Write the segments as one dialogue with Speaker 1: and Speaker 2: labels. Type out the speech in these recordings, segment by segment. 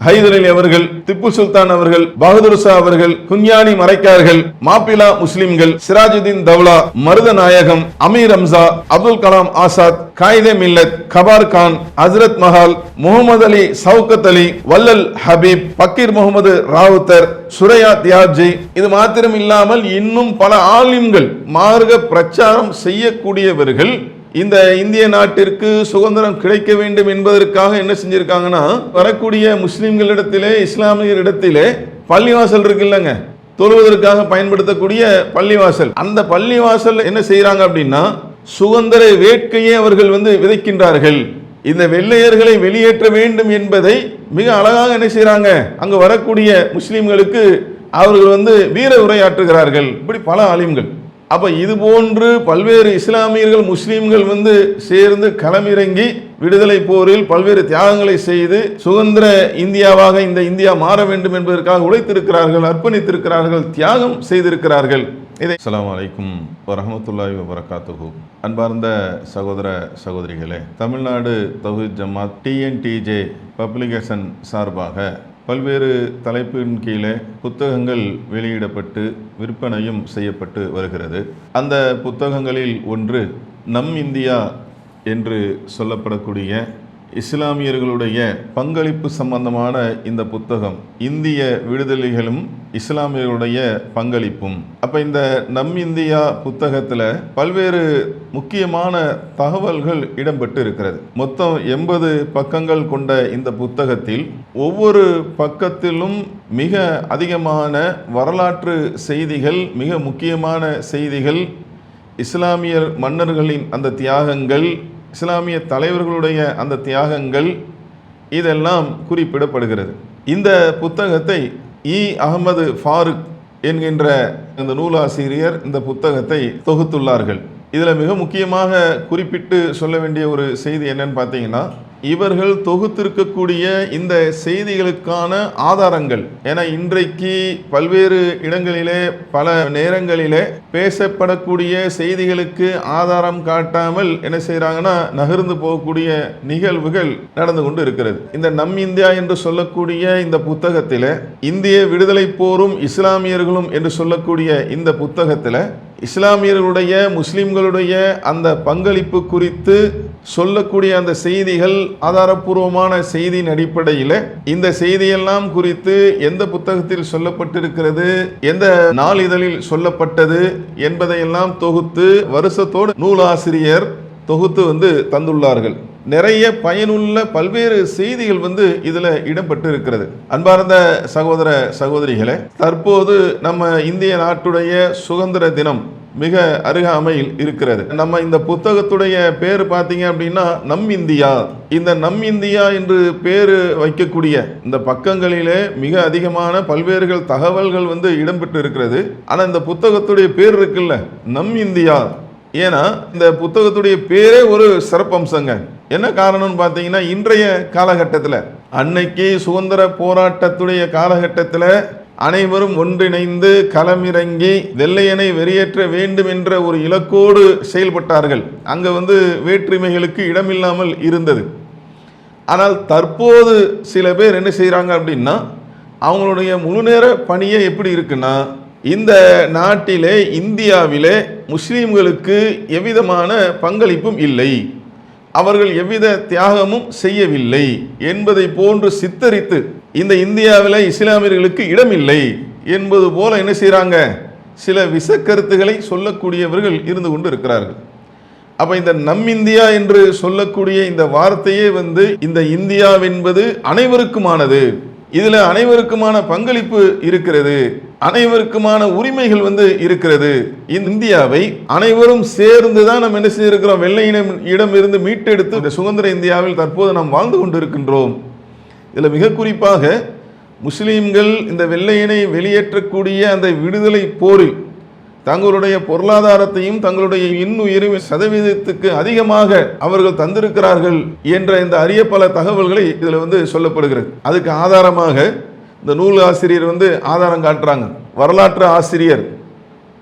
Speaker 1: ஹைதர் அலி அவர்கள், திப்பு சுல்தான் அவர்கள், பகதூர் ஷா அவர்கள், குஞ்ஞானி மரைக்கார்கள், மாப்பிளா முஸ்லிம்கள், சிராஜுதீன் தௌலா, மருத நாயகம், அமீர் ஹம்சா, அப்துல் கலாம் ஆசாத், காயிதே மில்லத், கபார் கான், ஹசரத் மஹால், முகமது அலி சவுகத் அலி, வல்லல் ஹபீப், பக்கீர் முகமது ராவுத்தர், சுரையா தியாப்ஜி, இது மாத்திரம் இல்லாமல் இன்னும் பல ஆலிம்கள், மார்க்க பிரச்சாரம் செய்யக்கூடியவர்கள் இந்த இந்திய நாட்டிற்கு சுதந்திரம் கிடைக்க வேண்டும் என்பதற்காக என்ன செஞ்சிருக்காங்கன்னா, வரக்கூடிய முஸ்லிம்களிடத்திலே, இஸ்லாமியரிடத்திலே பள்ளிவாசல் இருக்கு இல்லைங்க, தொழுவதற்காக பயன்படுத்தக்கூடிய பள்ளிவாசல், அந்த பள்ளிவாசல் என்ன செய்யறாங்க அப்படின்னா, சுதந்திர வேட்கையை அவர்கள் விதைக்கின்றார்கள். இந்த வெள்ளையர்களை வெளியேற்ற வேண்டும் என்பதை மிக அழகாக என்ன செய்யறாங்க, அங்கு வரக்கூடிய முஸ்லிம்களுக்கு அவர்கள் வீர உரையாற்றுகிறார்கள். இப்படி பல ஆலிம்கள். அப்ப இது போன்று பல்வேறு இஸ்லாமியர்கள், முஸ்லீம்கள் சேர்ந்து களமிறங்கி விடுதலை போரில் பல்வேறு தியாகங்களை செய்து சுதந்திர இந்தியாவாக இந்த இந்தியா மாற வேண்டும் என்பதற்காக உழைத்திருக்கிறார்கள், அர்ப்பணித்திருக்கிறார்கள், தியாகம் செய்திருக்கிறார்கள். அஸ்ஸலாமு அலைக்கும் வரஹ்மத்துல்லாஹி வபரகாத்துஹு. அன்பார்ந்த சகோதர சகோதரிகளே, தமிழ்நாடு தௌஹீத் ஜமாத் TNTJ பப்ளிகேஷன் சார்பாக பல்வேறு தலைப்பின் கீழே புத்தகங்கள் வெளியிடப்பட்டு விற்பனையும் செய்யப்பட்டு வருகிறது. அந்த புத்தகங்களில் ஒன்று நம் இந்தியா என்று சொல்லப்படக்கூடிய இஸ்லாமியர்களுடைய பங்களிப்பு சம்பந்தமான இந்த புத்தகம், இந்திய விடுதலைகளும் இஸ்லாமியர்களுடைய பங்களிப்பும். அப்போ இந்த நம் இந்தியா புத்தகத்தில் பல்வேறு முக்கியமான தகவல்கள் இடம்பெற்று இருக்கிறது. மொத்தம் 80 பக்கங்கள் கொண்ட இந்த புத்தகத்தில் ஒவ்வொரு பக்கத்திலும் மிக அதிகமான வரலாற்று செய்திகள், மிக முக்கியமான செய்திகள், இஸ்லாமியர் மன்னர்களின் அந்த தியாகங்கள், இஸ்லாமிய தலைவர்களுடைய அந்த தியாகங்கள், இதெல்லாம் குறிப்பிடப்படுகிறது. இந்த புத்தகத்தை அஹமது ஃபாரூக் என்கின்ற இந்த நூலாசிரியர் இந்த புத்தகத்தை தொகுத்துள்ளார்கள். இதில் மிக முக்கியமாக குறிப்பிட்டு சொல்ல வேண்டிய ஒரு செய்தி என்னன்னு பார்த்தீங்கன்னா, இவர்கள் தொகுத்திருக்கக்கூடிய இந்த செய்திகளுக்கான ஆதாரங்கள், ஏன்னா இன்றைக்கு பல்வேறு இடங்களிலே பல நேரங்களிலே பேசப்படக்கூடிய செய்திகளுக்கு ஆதாரம் காட்டாமல் என்ன செய்கிறாங்கன்னா, நகர்ந்து போகக்கூடிய நிகழ்வுகள் நடந்து கொண்டு இருக்கிறது. இந்த நம் இந்தியா என்று சொல்லக்கூடிய இந்த புத்தகத்தில் இந்திய விடுதலை போரும் இஸ்லாமியர்களும் என்று சொல்லக்கூடிய இந்த புத்தகத்தில் இஸ்லாமியர்களுடைய, முஸ்லிம்களுடைய அந்த பங்களிப்பு குறித்து சொல்லக்கூடிய அந்த செய்திகள் ஆதாரபூர்வமான செய்தியின் அடிப்படையில் இந்த செய்தியெல்லாம் குறித்து எந்த புத்தகத்தில் சொல்லப்பட்டிருக்கிறது, எந்த நாளிதழில் சொல்லப்பட்டது என்பதையெல்லாம் தொகுத்து வருஷத்தோடு நூலாசிரியர் தொகுத்து தந்துள்ளார்கள். நிறைய பயனுள்ள பல்வேறு செய்திகள் இதுல இடம்பெற்று இருக்கிறது. அன்பார்ந்த சகோதர சகோதரிகளே, தற்போது நம்ம இந்திய நாட்டுடைய சுதந்திர தினம் மிக அருகாமையில் இருக்கிறது. நம்ம இந்த புத்தகத்துடைய பேர் பார்த்தீங்க அப்படின்னா நம் இந்தியா. இந்த நம் இந்தியா என்று பேரு வைக்கக்கூடிய இந்த பக்கங்களிலே மிக அதிகமான பல்வேறு தகவல்கள் இடம்பெற்று இருக்கிறது. ஆனா இந்த புத்தகத்துடைய பேர் இருக்குல்ல, நம் இந்தியா, ஏன்னா இந்த புத்தகத்துடைய பேரே ஒரு சிறப்பம்சங்க. என்ன காரணம்னு பார்த்தீங்கன்னா, இன்றைய காலகட்டத்தில், அன்னைக்கு சுதந்திர போராட்டத்துடைய காலகட்டத்தில் அனைவரும் ஒன்றிணைந்து களமிறங்கி வெள்ளையனை வெளியேற்ற வேண்டும் என்ற ஒரு இலக்கோடு செயல்பட்டார்கள். அங்கே வேற்றுமைகளுக்கு இடமில்லாமல் இருந்தது. ஆனால் தற்போது சில பேர் என்ன செய்கிறாங்க அப்படின்னா, அவங்களுடைய முழுநேர பணியை எப்படி இருக்குன்னா, இந்த நாட்டிலே, இந்தியாவிலே முஸ்லீம்களுக்கு எவ்விதமான பங்களிப்பும் இல்லை, அவர்கள் எவ்வித தியாகமும் செய்யவில்லை என்பதை போன்று சித்தரித்து இந்த இந்தியாவில் இஸ்லாமியர்களுக்கு இடமில்லை என்பது போல என்ன செய்கிறாங்க, சில விசக்கருத்துக்களை சொல்லக்கூடியவர்கள் இருந்து கொண்டு இருக்கிறார்கள். அப்போ இந்த நம் இந்தியா என்று சொல்லக்கூடிய இந்த வார்த்தையே இந்த இந்தியாவென்பது அனைவருக்குமானது, இதில் அனைவருக்குமான பங்களிப்பு இருக்கிறது, அனைவருக்குமான உரிமைகள் இருக்கிறது. இந்தியாவை அனைவரும் சேர்ந்து தான் நம்ம என்ன செய்திருக்கிறோம், வெள்ளையிடம் இருந்து மீட்டெடுத்து இந்த சுதந்திர இந்தியாவில் தற்போது நாம் வாழ்ந்து கொண்டு இருக்கின்றோம். இதில் மிக குறிப்பாக முஸ்லீம்கள் இந்த வெள்ளையினை வெளியேற்றக்கூடிய அந்த விடுதலை போரில் தங்களுடைய பொருளாதாரத்தையும் தங்களுடைய இன்னுயிர் சதவீதத்துக்கு அதிகமாக அவர்கள் தந்திருக்கிறார்கள் என்ற இந்த அரிய பல தகவல்களை இதில் சொல்லப்படுகிறது. அதுக்கு ஆதாரமாக இந்த நூல் ஆசிரியர் ஆதாரம் காட்டுறாங்க. வரலாற்று ஆசிரியர்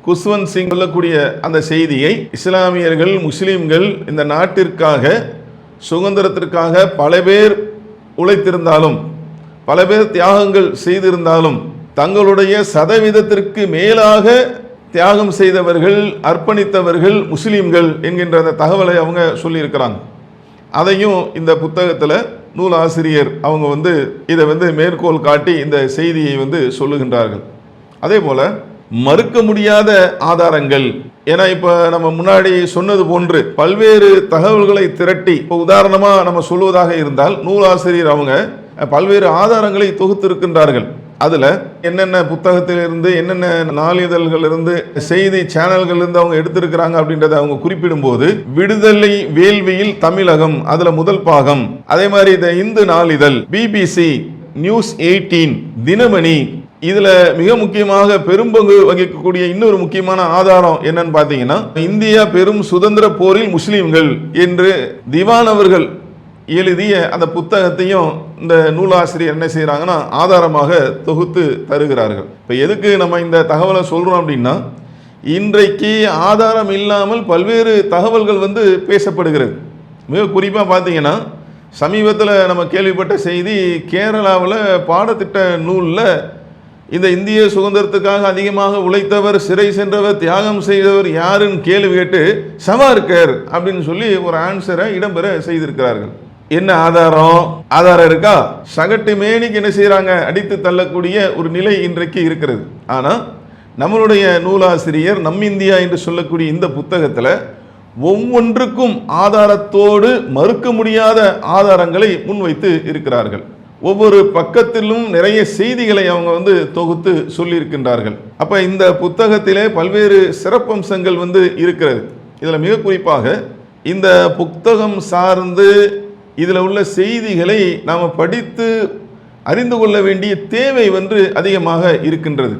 Speaker 1: குஸ்வந்த் சிங் சொல்லக்கூடிய அந்த செய்தியை, இஸ்லாமியர்கள், முஸ்லீம்கள் இந்த நாட்டிற்காக சுதந்திரத்திற்காக பல பேர் உழைத்திருந்தாலும் பல பேர் தியாகங்கள் செய்திருந்தாலும் தங்களுடைய சதவீதத்திற்கு மேலாக தியாகம் செய்தவர்கள், அர்ப்பணித்தவர்கள் முஸ்லீம்கள் என்கின்ற அந்த தகவலை அவங்க சொல்லியிருக்கிறாங்க. அதையும் இந்த புத்தகத்தில் நூலாசிரியர் அவங்க இதை மேற்கோள் காட்டி இந்த செய்தியை சொல்லுகின்றார்கள். அதே போல மறுக்க முடியாத ஆதாரங்கள், ஏன்னா இப்போ நம்ம முன்னாடி சொன்னது போன்று பல்வேறு தகவல்களை திரட்டி, இப்போ உதாரணமாக நம்ம சொல்வதாக இருந்தால் நூலாசிரியர் அவங்க பல்வேறு ஆதாரங்களை தொகுத்திருக்கின்றார்கள். அதில் என்னென்ன புத்தகத்திலிருந்து, என்னென்ன நாளிதழ்கள் இருந்து, செய்தி சேனல்கள் இருந்து அவங்க எடுத்திருக்கிறாங்க அப்படின்றத அவங்க குறிப்பிடும்போது, விடுதலை வேள்வியில் தமிழகம் அதில் முதல் பாகம், அதே மாதிரி இந்த இந்து நாளிதழ், BBC, நியூஸ் 18, தினமணி, இதுல மிக முக்கியமாக பெரும்பங்கு வகிக்கக்கூடிய இன்னொரு முக்கியமான ஆதாரம் என்னன்னு பார்த்தீங்கன்னா, இந்தியா பெரும் சுதந்திர போரில் முஸ்லீம்கள் என்று திவான் அவர்கள் எழுதிய அந்த புத்தகத்தையும் இந்த நூலாசிரியர் என்ன செய்யறாங்கன்னா ஆதாரமாக தொகுத்து தருகிறார்கள். இப்போ எதுக்கு நம்ம இந்த தகவலை சொல்றோம் அப்படின்னா, இன்றைக்கு ஆதாரம் இல்லாமல் பல்வேறு தகவல்கள் பேசப்படுகிறது. மிக குறிப்பாக பார்த்தீங்கன்னா, சமீபத்தில் நம்ம கேள்விப்பட்ட செய்தி, கேரளாவில் பாடத்திட்ட நூலில் இந்த இந்திய சுதந்திரத்துக்காக அதிகமாக உழைத்தவர், சிறை சென்றவர், தியாகம் செய்தவர் யாருன்னு கேள்வி கேட்டு சவார்கர் அப்படின்னு சொல்லி ஒரு ஆன்சரை இடம்பெற செய்திருக்கிறார்கள். என்ன ஆதாரம் இருக்கா? சகட்டு மேனிக்கு என்ன செய்யறாங்க, அடித்து தள்ளக்கூடிய ஒரு நிலை இன்றைக்கு இருக்கிறது. ஆனா நம்மளுடைய நூலாசிரியர் நம்மிந்தியா என்று சொல்லக்கூடிய இந்த புத்தகத்தில் ஒவ்வொன்றுக்கும் ஆதாரத்தோடு மறுக்க முடியாத ஆதாரங்களை முன்வைத்து இருக்கிறார்கள். ஒவ்வொரு பக்கத்திலும் நிறைய செய்திகளை அவங்க தொகுத்து சொல்லியிருக்கின்றார்கள். அப்ப இந்த புத்தகத்திலே பல்வேறு சிறப்பம்சங்கள் இருக்கிறது. இதுல மிக குறிப்பாக இந்த புத்தகம் சார்ந்து இதில் உள்ள செய்திகளை நாம் படித்து அறிந்து கொள்ள வேண்டிய தேவை அதிகமாக இருக்கின்றது.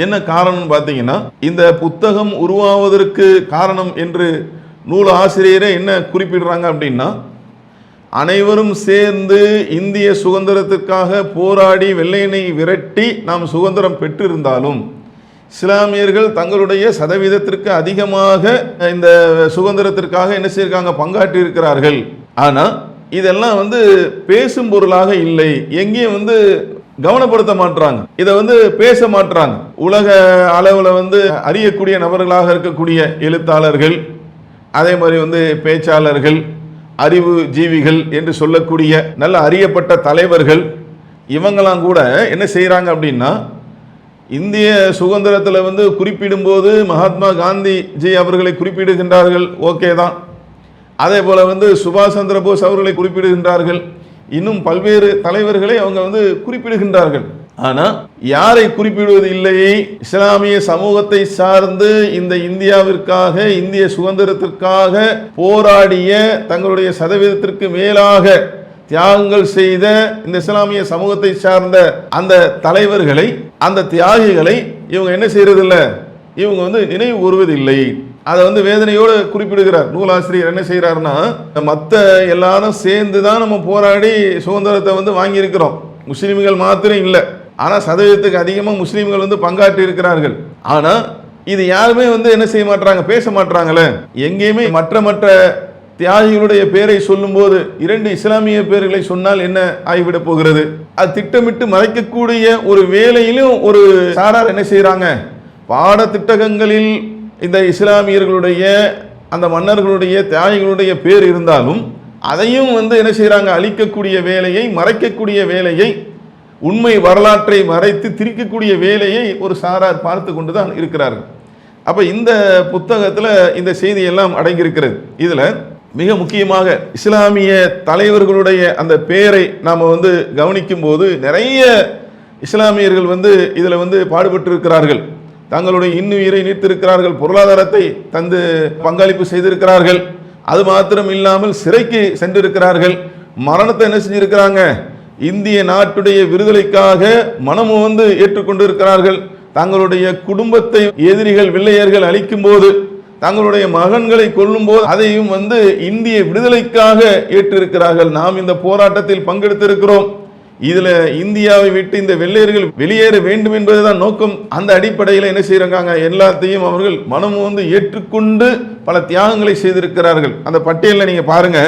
Speaker 1: என்ன காரணம் பார்த்தீங்கன்னா, இந்த புத்தகம் உருவாவதற்கு காரணம் என்று நூல் ஆசிரியரே என்ன குறிப்பிடுறாங்க அப்படின்னா, அனைவரும் சேர்ந்து இந்திய சுதந்திரத்திற்காக போராடி வெள்ளையனை விரட்டி நாம் சுதந்திரம் பெற்றிருந்தாலும் இஸ்லாமியர்கள் தங்களுடைய சதவீதத்திற்கு அதிகமாக இந்த சுதந்திரத்திற்காக என்ன செய்யிருக்காங்க, பங்காற்றி இருக்கிறார்கள். ஆனால் இதெல்லாம் பேசும் பொருளாக இல்லை, எங்கேயும் கவனப்படுத்த மாட்டாங்க, இதை பேச மாட்டாங்க. உலக அளவில் அறியக்கூடிய நபர்களாக இருக்கக்கூடிய எழுத்தாளர்கள், அதே மாதிரி பேச்சாளர்கள், அறிவு ஜீவிகள் என்று சொல்லக்கூடிய நல்ல அறியப்பட்ட தலைவர்கள், இவங்கெல்லாம் கூட என்ன செய்கிறாங்க அப்படின்னா, இந்திய சுதந்திரத்தில் குறிப்பிடும்போது மகாத்மா காந்திஜி அவர்களை குறிப்பிடுகின்றார்கள், ஓகே தான். அதே போல் சுபாஷ் சந்திர போஸ் அவர்களை குறிப்பிடுகின்றார்கள், இன்னும் பல்வேறு தலைவர்களை அவங்க குறிப்பிடுகின்றார்கள். ஆனால் யாரை குறிப்பிடுவது இல்லையே, இஸ்லாமிய சமூகத்தை சார்ந்து இந்த இந்தியாவிற்காக, இந்திய சுதந்திரத்திற்காக போராடிய, தங்களுடைய சதவீதத்திற்கு மேலாக தியாகங்கள் செய்த இந்த இஸ்லாமிய சமூகத்தை சார்ந்த அந்த தலைவர்களை, அந்த தியாகிகளை இவங்க என்ன செய்யறதில்லை, இவங்க நினைவு கூறுவதில்லை. அதை வேதனையோடு குறிப்பிடுகிறார் நூலாசிரியர். என்ன செய்யறாருன்னா, மற்ற எல்லாரும் சேர்ந்து தான் நம்ம போராடி சுதந்திரத்தை வாங்கியிருக்கிறோம், முஸ்லீம்கள் மாத்திரம் இல்லை. ஆனால் சதவீதத்துக்கு அதிகமாக முஸ்லீம்கள் பங்காற்றி இருக்கிறார்கள். ஆனால் இது யாருமே என்ன செய்ய மாட்டாங்க, பேச மாட்டாங்களே. எங்கேயுமே மற்ற தியாகிகளுடைய பேரை சொல்லும் போது 2 இஸ்லாமிய பேர்களை சொன்னால் என்ன ஆகிவிட போகிறது? அது திட்டமிட்டு மறைக்கக்கூடிய ஒரு வேலையிலும் ஒரு சாரார் என்ன செய்யறாங்க, பாடத்திட்டங்களில் இந்த இஸ்லாமியர்களுடைய அந்த மன்னர்களுடைய தியாகிகளுடைய பேர் இருந்தாலும் அதையும் என்ன செய்யறாங்க, அழிக்கக்கூடிய வேலையை, மறைக்கக்கூடிய வேலையை, உண்மை வரலாற்றை மறைத்து திரிக்கக்கூடிய வேலையை ஒரு சாரார் பார்த்து கொண்டு தான் இருக்கிறார்கள். அப்போ இந்த புத்தகத்தில் இந்த செய்தியெல்லாம் அடங்கியிருக்கிறது. இதில் மிக முக்கியமாக இஸ்லாமிய தலைவர்களுடைய அந்த பெயரை நாம் கவனிக்கும் போது நிறைய இஸ்லாமியர்கள் இதில் பாடுபட்டு இருக்கிறார்கள், தங்களுடைய இன்னுயிரை நீத்திருக்கிறார்கள், பொருளாதாரத்தை தந்து பங்களிப்பு செய்திருக்கிறார்கள். அது மாத்திரம் இல்லாமல் சிறைக்கு சென்றிருக்கிறார்கள், மரணத்தை என்ன செஞ்சிருக்கிறாங்க, இந்திய நாட்டுடைய விடுதலைக்காக மனமும் ஏற்றுக்கொண்டு இருக்கிறார்கள். தங்களுடைய குடும்பத்தை எதிரிகள் வெள்ளையர்கள் அழிக்கும் போது, தங்களுடைய மகன்களை கொல்லும் போது அதையும் இந்திய விடுதலைக்காக ஏற்றிருக்கிறார்கள். நாம் இந்த போராட்டத்தில் பங்கெடுத்திருக்கிறோம், இதுல இந்தியாவை விட்டு இந்த வெள்ளையர்கள் வெளியேற வேண்டும் என்பதுதான் நோக்கம். அந்த அடிப்படையில் என்ன செய்யறாங்க, எல்லாத்தையும் அவர்கள் மனமும் ஏற்றுக்கொண்டு பல தியாகங்களை செய்திருக்கிறார்கள். அந்த பட்டியலில் நீங்க பாருங்க,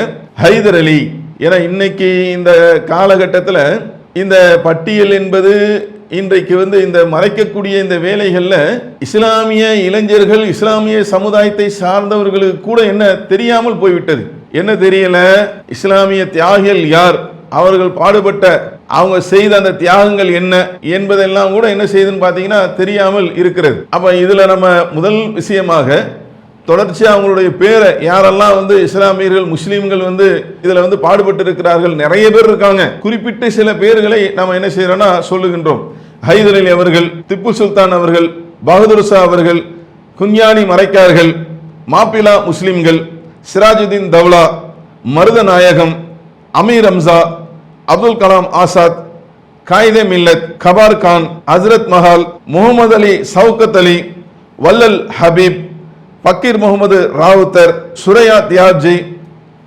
Speaker 1: ஹைதர் அலி. ஏன்னா இன்னைக்கு இந்த காலகட்டத்தில் இந்த பட்டியல் என்பது இன்றைக்கு இந்த மறைக்கக்கூடிய இந்த வேலைகளில் இஸ்லாமிய இளைஞர்கள், இஸ்லாமிய சமுதாயத்தை சார்ந்தவர்களுக்கு கூட என்ன தெரியாமல் போய்விட்டது. என்ன தெரியல, இஸ்லாமிய தியாகிகள் யார், அவர்கள் பாடுபட்ட அவங்க செய்த அந்த தியாகங்கள் என்ன என்பதெல்லாம் கூட என்ன செய்யுதுன்னு பார்த்தீங்கன்னா தெரியாமல் இருக்கிறது. அப்ப இதுல நம்ம முதல் விஷயமாக தொடர்ச்சியாக அவங்களுடைய பேரை யாரெல்லாம் இஸ்லாமியர்கள் முஸ்லீம்கள் இதுல பாடுபட்டு இருக்கிறார்கள், நிறைய பேர் இருக்காங்க. குறிப்பிட்டு சில பேர்களை நம்ம என்ன செய்யறோம்னா சொல்லுகின்றோம். ஹைதர் அலி அவர்கள், திப்பு சுல்தான் அவர்கள், பகதூர் ஷா அவர்கள், குஞ்ஞானி மரைக்கார்கள், மாப்பிலா முஸ்லிம்கள், சிராஜுதீன் தௌலா, மருதநாயகம், அமீர் ஹம்சா, அப்துல் கலாம் ஆசாத், காயிதே மில்லத், கபார் கான், ஹசரத் மஹால், முகமது அலி சவுகத் அலி, வல்லல் ஹபீப், பக்கீர் முகமது ராவுத்தர், சுரையா தியாப்ஜி,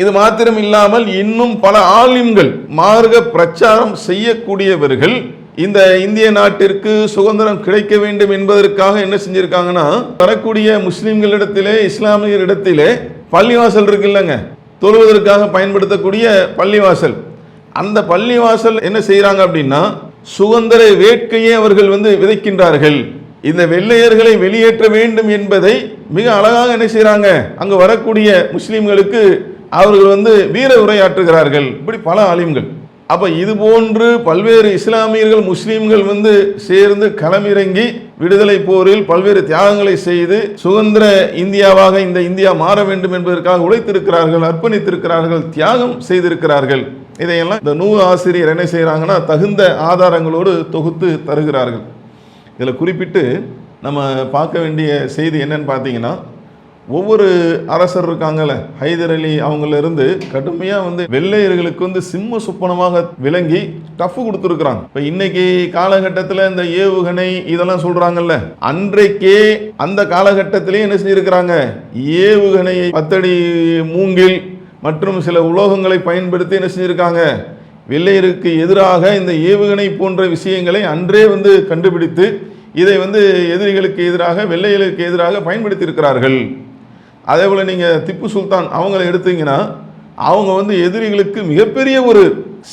Speaker 1: இது மாத்திரம் இல்லாமல் இன்னும் பல ஆலிம்கள், மார்க்க பிரச்சாரம் செய்யக்கூடியவர்கள் இந்த இந்திய நாட்டிற்கு சுதந்திரம் கிடைக்க வேண்டும் என்பதற்காக என்ன செஞ்சிருக்காங்கன்னா, வரக்கூடிய முஸ்லிம்களிடத்திலே, இஸ்லாமியரிடத்திலே பள்ளிவாசல் இருக்கு இல்லைங்க, தொழுவதற்காக பயன்படுத்தக்கூடிய பள்ளிவாசல், அந்த பள்ளிவாசல் என்ன செய்யறாங்க அப்படின்னா சுதந்திர வேட்கையை அவர்கள் விதைக்கின்றார்கள். இந்த வெள்ளையர்களை வெளியேற்ற வேண்டும் என்பதை மிக அழகாக என்ன செய்யறாங்க, அங்கு வரக்கூடிய முஸ்லிம்களுக்கு அவர்கள் வீர உரையாற்றுகிறார்கள். இப்படி பல ஆலிம்கள். அப்ப இது போன்று பல்வேறு இஸ்லாமியர்கள் முஸ்லிம்கள் சேர்ந்து களமிறங்கி விடுதலை போரில் பல்வேறு தியாகங்களை செய்து சுதந்திர இந்தியாவாக இந்த இந்தியா மாற வேண்டும் என்பதற்காக உழைத்திருக்கிறார்கள், அர்ப்பணித்திருக்கிறார்கள், தியாகம் செய்திருக்கிறார்கள். இதையெல்லாம் இந்த நூல் ஆசிரியர் என்ன செய்யறாங்கன்னா தகுந்த ஆதாரங்களோடு தொகுத்து தருகிறார்கள். இதில் குறிப்பிட்டு நம்ம பார்க்க வேண்டிய செய்தி என்னன்னு பார்த்தீங்கன்னா, ஒவ்வொரு அரசர் இருக்காங்கல்ல, ஹைதர் அலி அவங்களிருந்து கடுமையாக வெள்ளையர்களுக்கு சிம்ம சுப்பனமாக விளங்கி டஃப் கொடுத்துருக்குறாங்க. இப்போ இன்னைக்கு காலகட்டத்தில் இந்த ஏவுகணை இதெல்லாம் சொல்றாங்கல்ல, அன்றைக்கே அந்த காலகட்டத்திலே என்ன செஞ்சிருக்கிறாங்க, ஏவுகணையை 10 அடி மூங்கில் மற்றும் சில உலோகங்களை பயன்படுத்தி என்ன செஞ்சிருக்காங்க, வெள்ளையருக்கு எதிராக இந்த ஏவுகணை போன்ற விஷயங்களை அன்றே கண்டுபிடித்து இதை எதிரிகளுக்கு எதிராக, வெள்ளையர்களுக்கு எதிராக பயன்படுத்தி இருக்கிறார்கள். அதே போல நீங்க திப்பு சுல்தான் அவங்களை எடுத்தீங்கன்னா, அவங்க எதிரிகளுக்கு மிகப்பெரிய ஒரு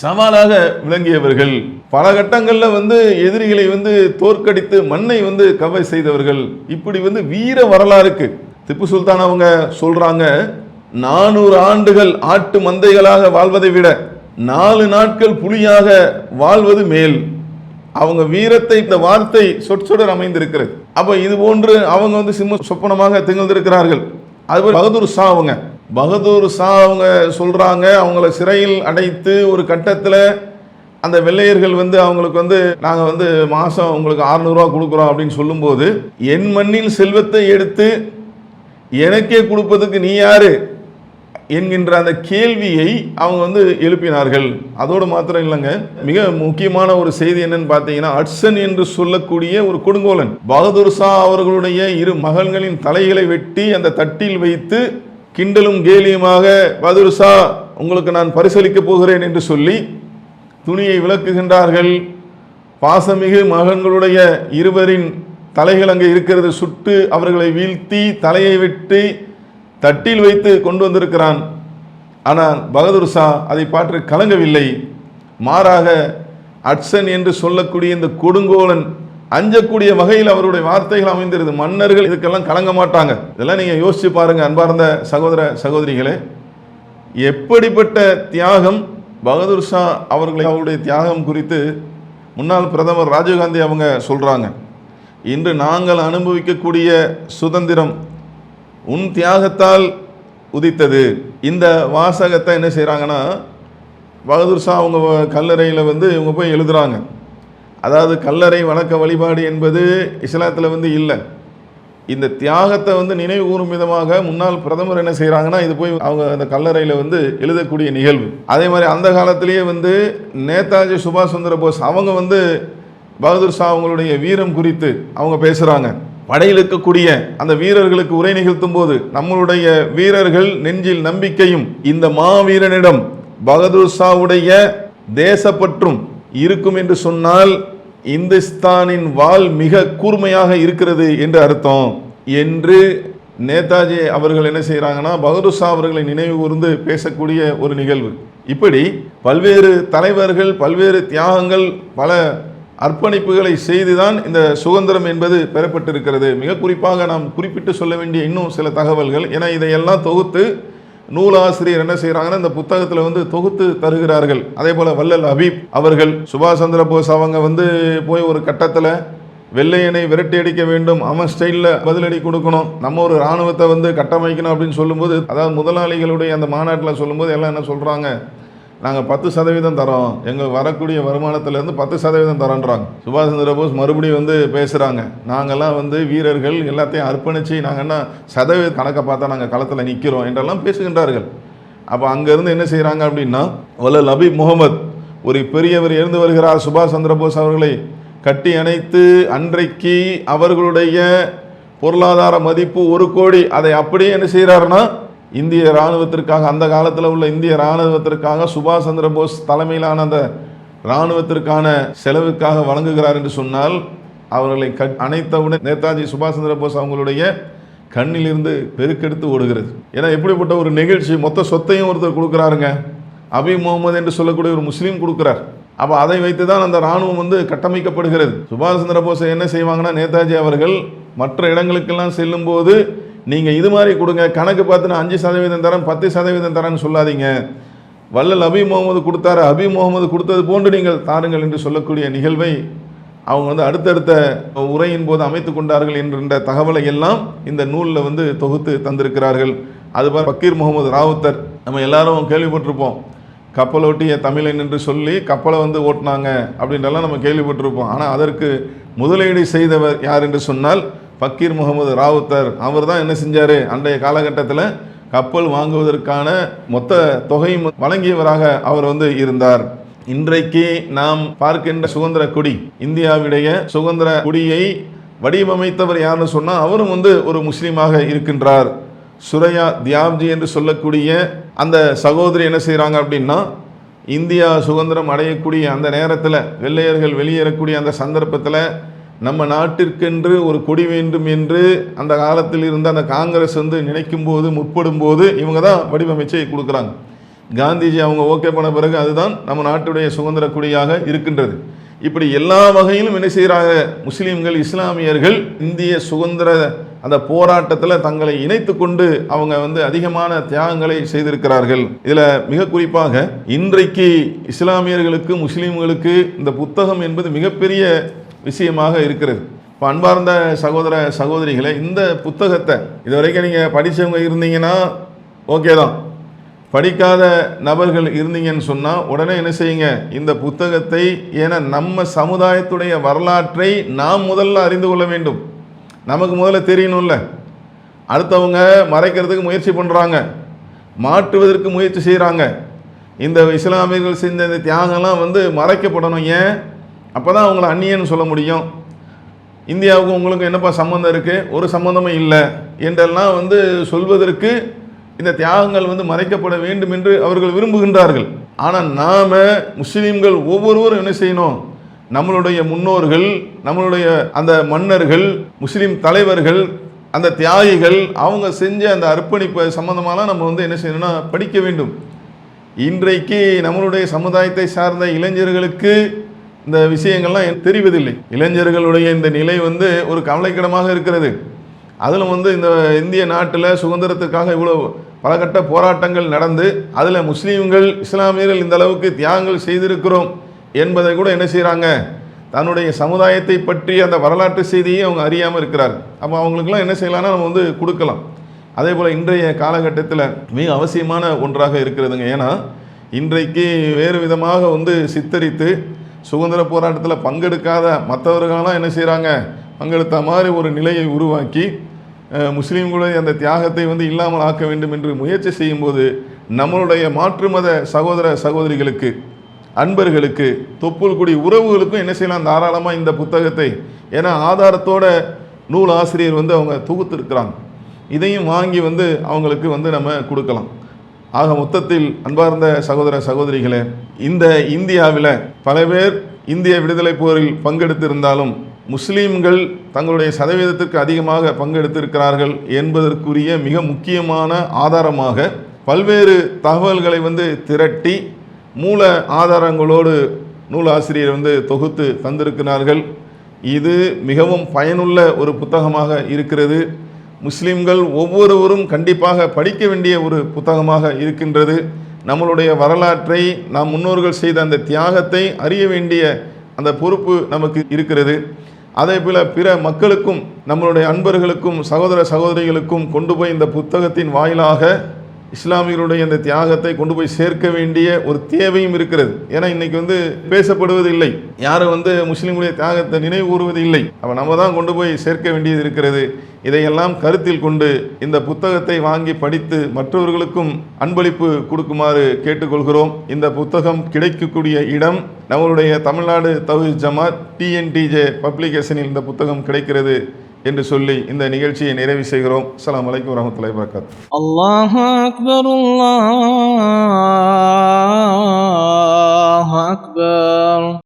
Speaker 1: சவாலாக விளங்கியவர்கள். பல கட்டங்களில் எதிரிகளை தோற்கடித்து மண்ணை கவை செய்தவர்கள். இப்படி வீர வரலாறுக்கு திப்பு சுல்தான் அவங்க சொல்றாங்க, 400 ஆண்டுகள் ஆட்டு மந்தைகளாக வாழ்வதை விட 4 நாட்கள் புலியாக வாழ்வது மேல். அவங்க வீரத்தை இந்த வார்த்தை சொற்சொடர் அமைந்திருக்கிறது. அப்ப இது போன்று அவங்க சிம்ம சொப்பனமாக திகழ்ந்திருக்கிறார்கள். அதுபோல் பகதூர் ஷா அவங்க சொல்றாங்க, அவங்கள சிறையில் அடைத்து ஒரு கட்டத்தில் அந்த வெள்ளையர்கள் அவங்களுக்கு நாங்க மாசம் உங்களுக்கு 600 ரூபா கொடுக்குறோம் அப்படின்னு சொல்லும்போது, என் மண்ணில் செல்வத்தை எடுத்து எனக்கே கொடுப்பதுக்கு நீ யாரு என்கின்ற அந்த கேள்வியை அவங்க எழுப்பினார்கள். அதோடு மாத்திரம் இல்லைங்க, மிக முக்கியமான ஒரு செய்தி என்னன்னு பார்த்தீங்கன்னா, அட்சன் என்று சொல்லக்கூடிய ஒரு கொடுங்கோலன் பகதூர் ஷா அவர்களுடைய 2 மகள்களின் தலைகளை வெட்டி அந்த தட்டில் வைத்து கிண்டலும் கேலியுமாக பகதூர் ஷா உங்களுக்கு நான் பரிசளிக்க போகிறேன் என்று சொல்லி துணியை விளக்குகின்றார்கள். பாசமிகு மகன்களுடைய 2 தலைகள் அங்கே இருக்கிறது, சுட்டு அவர்களை வீழ்த்தி தலையை வெட்டி தட்டில் வைத்து கொண்டு வந்திருக்கிறான். ஆனால் பகதூர் ஷா அதை பாற்று கலங்கவில்லை. மாறாக அட்சன் என்று சொல்லக்கூடிய இந்த கொடுங்கோலன் அஞ்சக்கூடிய வகையில் அவருடைய வார்த்தைகள் அமைந்திருது. மன்னர்கள் இதுக்கெல்லாம் கலங்க மாட்டாங்க. இதெல்லாம் நீங்க யோசிச்சு பாருங்க அன்பார்ந்த சகோதர சகோதரிகளே, எப்படிப்பட்ட தியாகம் பகதூர் ஷா அவருடைய தியாகம் குறித்து முன்னாள் பிரதமர் ராஜீவ்காந்தி அவங்க சொல்றாங்க, இன்று நாங்கள் அனுபவிக்கக்கூடிய சுதந்திரம் உன் தியாகத்தால் உதித்தது. இந்த வாசகத்தை என்ன செய்கிறாங்கன்னா, பகதூர் ஷா அவங்க கல்லறையில் இவங்க போய் எழுதுறாங்க. அதாவது கல்லறை வணக்க வழிபாடு என்பது இஸ்லாத்தில் இல்லை. இந்த தியாகத்தை நினைவு கூறும் விதமாக முன்னாள் பிரதமர் என்ன செய்கிறாங்கன்னா, இது போய் அவங்க அந்த கல்லறையில் எழுதக்கூடிய நிகழ்வு. அதே மாதிரி அந்த காலத்திலேயே நேதாஜி சுபாஷ் சந்திர போஸ் அவங்க பகதூர் ஷா அவங்களுடைய வீரம் குறித்து அவங்க பேசுகிறாங்க. படையில் இருக்கக்கூடிய அந்த வீரர்களுக்கு உரை நிகழ்த்தும் போது, நம்மளுடைய வீரர்கள் நெஞ்சில் நம்பிக்கையும் இந்த மாவீரனிடம் பகதூர் ஷாவுடைய தேசப்பற்றும் இருக்கும் என்று சொன்னால் இந்துஸ்தானின் வாள் மிக கூர்மையாக இருக்கிறது என்று அர்த்தம் என்று நேதாஜி அவர்கள் என்ன செய்கிறாங்கன்னா பகதூர் ஷா அவர்களை நினைவு கூர்ந்து பேசக்கூடிய ஒரு நிகழ்வு. இப்படி பல்வேறு தலைவர்கள் பல்வேறு தியாகங்கள் பல அர்ப்பணிப்புகளை செய்துதான் இந்த சுதந்திரம் என்பது பெறப்பட்டிருக்கிறது. மிக குறிப்பாக நாம் குறிப்பிட்டு சொல்ல வேண்டிய இன்னும் சில தகவல்கள், ஏன்னா இதையெல்லாம் தொகுத்து நூலாசிரியர் என்ன செய்கிறாங்கன்னா இந்த புத்தகத்தில் தொகுத்து தருகிறார்கள். அதே போல் வள்ளல் ஹபீப் அவர்கள், சுபாஷ் சந்திர போஸ் அவங்க போய் ஒரு கட்டத்தில் வெள்ளையனை விரட்டி அடிக்க வேண்டும், அவன் ஸ்டைலில் பதிலடி கொடுக்கணும், நம்ம ஒரு இராணுவத்தை கட்டமைக்கணும் அப்படின்னு சொல்லும்போது, அதாவது முதலாளிகளுடைய அந்த மாநாட்டில் சொல்லும்போது எல்லாம் என்ன சொல்கிறாங்க, நாங்கள் 10% தரோம், எங்கள் வரக்கூடிய வருமானத்திலேருந்து 10% தரோன்றாங்க. சுபாஷ் சந்திர போஸ் மறுபடியும் பேசுகிறாங்க, நாங்கள்லாம் வீரர்கள் எல்லாத்தையும் அர்ப்பணித்து நாங்கள் என்ன சதவீத கணக்கை பார்த்தா நாங்கள் களத்தில் நிற்கிறோம் என்றெல்லாம் பேசுகின்றார்கள். அப்போ அங்கேருந்து என்ன செய்கிறாங்க அப்படின்னா, வள்ளல் ஹபீப் முகமது ஒரு பெரியவர் இருந்து வருகிறார், சுபாஷ் சந்திர போஸ் அவர்களை கட்டி அணைத்து அன்றைக்கு அவர்களுடைய பொருளாதார மதிப்பு 1 கோடி, அதை அப்படியே என்ன செய்கிறாருன்னா இந்திய இராணுவத்திற்காக, அந்த காலத்தில் உள்ள இந்திய இராணுவத்திற்காக சுபாஷ் சந்திர போஸ் தலைமையிலான அந்த இராணுவத்திற்கான செலவுக்காக வழங்குகிறார் என்று சொன்னால், அவர்களை அணைத்தவுடன் நேதாஜி சுபாஷ் சந்திர போஸ் அவங்களுடைய கண்ணிலிருந்து பெருக்கெடுத்து ஓடுகிறது. ஏன்னா எப்படிப்பட்ட ஒரு நிகழ்ச்சி, மொத்த சொத்தையும் ஒருத்தர் கொடுக்குறாருங்க, ஹபீப் முகமது என்று சொல்லக்கூடிய ஒரு முஸ்லீம் கொடுக்குறார். அப்போ அதை வைத்து தான் அந்த இராணுவம் கட்டமைக்கப்படுகிறது. சுபாஷ் சந்திர போஸை என்ன செய்வாங்கன்னா, நேதாஜி அவர்கள் மற்ற இடங்களுக்கெல்லாம் செல்லும்போது நீங்கள் இது மாதிரி கொடுங்க, கணக்கு பார்த்து நான் 5% தரேன் 10% தரேன்னு சொல்லாதீங்க, வள்ளல் ஹபீப் முகமது கொடுத்தாரு, ஹபீப் முகமது கொடுத்தது போன்று நீங்கள் தாருங்கள் என்று சொல்லக்கூடிய நிகழ்வை அவங்க அடுத்தடுத்த உரையின் போது அமைத்து கொண்டார்கள் என்ற தகவலை எல்லாம் இந்த நூலில் தொகுத்து தந்திருக்கிறார்கள். அதுபோல் பக்கீர் முகமது ராவுத்தர், நம்ம எல்லாரும் கேள்விப்பட்டிருப்போம், கப்பலோட்டிய தமிழன் என்று சொல்லி கப்பலை ஓட்டினாங்க அப்படின்றலாம் நம்ம கேள்விப்பட்டிருப்போம். ஆனால் அதற்கு முதலீடு செய்தவர் யார் என்று சொன்னால் பக்கீர் முகமது ராவுத்தர். அவர் தான் என்ன செஞ்சார், அன்றைய காலகட்டத்தில் கப்பல் வாங்குவதற்கான மொத்த தொகையும் வழங்கியவராக அவர் இருந்தார். இன்றைக்கு நாம் பார்க்கின்ற சுதந்திர கொடி, இந்தியாவுடைய சுதந்திர கொடியை வடிவமைத்தவர் யாருன்னு சொன்னால் அவரும் ஒரு முஸ்லீமாக இருக்கின்றார். சுரையா தியாப்ஜி என்று சொல்லக்கூடிய அந்த சகோதரி என்ன செய்கிறாங்க அப்படின்னா, இந்தியா சுதந்திரம் அடையக்கூடிய அந்த நேரத்தில், வெள்ளையர்கள் வெளியேறக்கூடிய அந்த சந்தர்ப்பத்தில் நம்ம நாட்டிற்கென்று ஒரு கொடி வேண்டும் என்று அந்த காலத்தில் இருந்த அந்த காங்கிரஸ் நினைக்கும் போது முற்படும் போது இவங்க தான் வடிவமைச்சு கொடுக்குறாங்க. காந்திஜி அவங்க ஓகே பண்ண பிறகு அதுதான் நம்ம நாட்டுடைய சுதந்திர கொடியாக இருக்கின்றது. இப்படி எல்லா வகையிலும் என்ன செய்கிறாங்க, முஸ்லீம்கள் இஸ்லாமியர்கள் இந்திய சுதந்திர அந்த போராட்டத்தில் தங்களை இணைத்து கொண்டு அவங்க அதிகமான தியாகங்களை செய்திருக்கிறார்கள். இதில் மிக குறிப்பாக இன்றைக்கு இஸ்லாமியர்களுக்கு முஸ்லீம்களுக்கு இந்த புத்தகம் என்பது மிகப்பெரிய விஷயமாக இருக்கிறது. இப்போ அன்பார்ந்த சகோதர சகோதரிகளை, இந்த புத்தகத்தை இதுவரைக்கும் நீங்கள் படித்தவங்க இருந்தீங்கன்னா ஓகே தான், படிக்காத நபர்கள் இருந்தீங்கன்னு சொன்னால் உடனே என்ன செய்யுங்க, இந்த புத்தகத்தை, ஏன்னா நம்ம சமுதாயத்துடைய வரலாற்றை நாம் முதல்ல அறிந்து கொள்ள வேண்டும், நமக்கு முதல்ல தெரியணும்ல. அடுத்தவங்க மறைக்கிறதுக்கு முயற்சி பண்ணுறாங்க, மாற்றுவதற்கு முயற்சி செய்கிறாங்க. இந்த இஸ்லாமியர்கள் செஞ்ச இந்த தியாகம்லாம் மறைக்கப்படணும். ஏன்? அப்போ தான் அவங்கள அந்நியன்னு சொல்ல முடியும். இந்தியாவுக்கும் உங்களுக்கு என்னப்பா சம்மந்தம் இருக்குது, ஒரு சம்மந்தமும் இல்லை என்றெல்லாம் சொல்வதற்கு இந்த தியாகங்கள் மறைக்கப்பட வேண்டும் என்று அவர்கள் விரும்புகின்றார்கள். ஆனால் நாம் முஸ்லீம்கள் ஒவ்வொருவரும் என்ன செய்யணும், நம்மளுடைய முன்னோர்கள், நம்மளுடைய அந்த மன்னர்கள், முஸ்லீம் தலைவர்கள், அந்த தியாகிகள் அவங்க செஞ்ச அந்த அர்ப்பணிப்பு சம்பந்தமாலாம் நம்ம என்ன செய்யணும்னா படிக்க வேண்டும். இன்றைக்கு நம்மளுடைய சமுதாயத்தை சார்ந்த இளைஞர்களுக்கு இந்த விஷயங்கள்லாம் தெரிவதில்லை. இளைஞர்களுடைய இந்த நிலை ஒரு கவலைக்கிடமாக இருக்கிறது. அதிலும் இந்த இந்திய நாட்டில் சுதந்திரத்துக்காக இவ்வளோ பலகட்ட போராட்டங்கள் நடந்து அதில் முஸ்லீம்கள் இஸ்லாமியர்கள் இந்த அளவுக்கு தியாகங்கள் செய்திருக்கிறோம் என்பதை கூட என்ன செய்கிறாங்க, தன்னுடைய சமுதாயத்தை பற்றி அந்த வரலாற்று செய்தியை அவங்க அறியாமல் இருக்கிறார். அப்போ அவங்களுக்குலாம் என்ன செய்யலாம்னா நம்ம கொடுக்கலாம். அதே போல் இன்றைய காலகட்டத்தில் மிக அவசியமான ஒன்றாக இருக்கிறதுங்க. ஏன்னா இன்றைக்கு வேறு விதமாக சித்தரித்து சுதந்திர போராட்டத்தில் பங்கெடுக்காத மற்றவர்களெல்லாம் என்ன செய்கிறாங்க, பங்கெடுத்த மாதிரி ஒரு நிலையை உருவாக்கி முஸ்லீம்களுடைய அந்த தியாகத்தை இல்லாமல் ஆக்க வேண்டும் என்று முயற்சி செய்யும்போது நம்மளுடைய மாற்று மத சகோதர சகோதரிகளுக்கு, அன்பர்களுக்கு, தொப்புள் குடி உறவுகளுக்கும் என்ன செய்யலாம், தாராளமாக இந்த புத்தகத்தை, ஏன்னா ஆதாரத்தோட நூல் ஆசிரியர் அவங்க தொகுத்திருக்கிறாங்க, இதையும் வாங்கி அவங்களுக்கு நம்ம கொடுக்கலாம். ஆக மொத்தத்தில் அன்பார்ந்த சகோதர சகோதரிகளே, இந்த இந்தியாவில் பல பேர் இந்திய விடுதலை போரில் பங்கெடுத்திருந்தாலும் முஸ்லீம்கள் தங்களுடைய சதவீதத்திற்கு அதிகமாக பங்கெடுத்திருக்கிறார்கள் என்பதற்குரிய மிக முக்கியமான ஆதாரமாக பல்வேறு தகவல்களை திரட்டி மூல ஆதாரங்களோடு நூலாசிரியர் தொகுத்து தந்திருக்கிறார்கள். இது மிகவும் பயனுள்ள ஒரு புத்தகமாக இருக்கிறது. முஸ்லிம்கள் ஒவ்வொருவரும் கண்டிப்பாக படிக்க வேண்டிய ஒரு புத்தகமாக இருக்கின்றது. நம்மளுடைய வரலாற்றை, நாம் முன்னோர்கள் செய்த அந்த தியாகத்தை அறிய வேண்டிய அந்த பொறுப்பு நமக்கு இருக்கிறது. அதே போல பிற மக்களுக்கும், நம்மளுடைய அன்பர்களுக்கும் சகோதர சகோதரிகளுக்கும் கொண்டு போய் இந்த புத்தகத்தின் வாயிலாக இஸ்லாமியர்களுடைய இந்த தியாகத்தை கொண்டு போய் சேர்க்க வேண்டிய ஒரு தேவையும் இருக்கிறது. ஏன்னா இன்னைக்கு பேசப்படுவது இல்லை, யாரும் முஸ்லீம்களுடைய தியாகத்தை நினைவு கூறுவது இல்லை. அப்போ நம்ம தான் கொண்டு போய் சேர்க்க வேண்டியது இருக்கிறது. இதையெல்லாம் கருத்தில் கொண்டு இந்த புத்தகத்தை வாங்கி படித்து மற்றவர்களுக்கும் அன்பளிப்பு கொடுக்குமாறு கேட்டுக்கொள்கிறோம். இந்த புத்தகம் கிடைக்கக்கூடிய இடம் நம்மளுடைய தமிழ்நாடு தௌஹீத் ஜமாத் TNTJ பப்ளிகேஷனில் இந்த புத்தகம் கிடைக்கிறது என்று சொல்லி இந்த நிகழ்ச்சியை நிறைவு செய்கிறோம். அஸ்ஸலாமு அலைக்கும் வரஹ்மத்துல்லாஹி வபரகாத்துஹு.
Speaker 2: அல்லாஹு அக்பர், அல்லாஹு அக்பர்.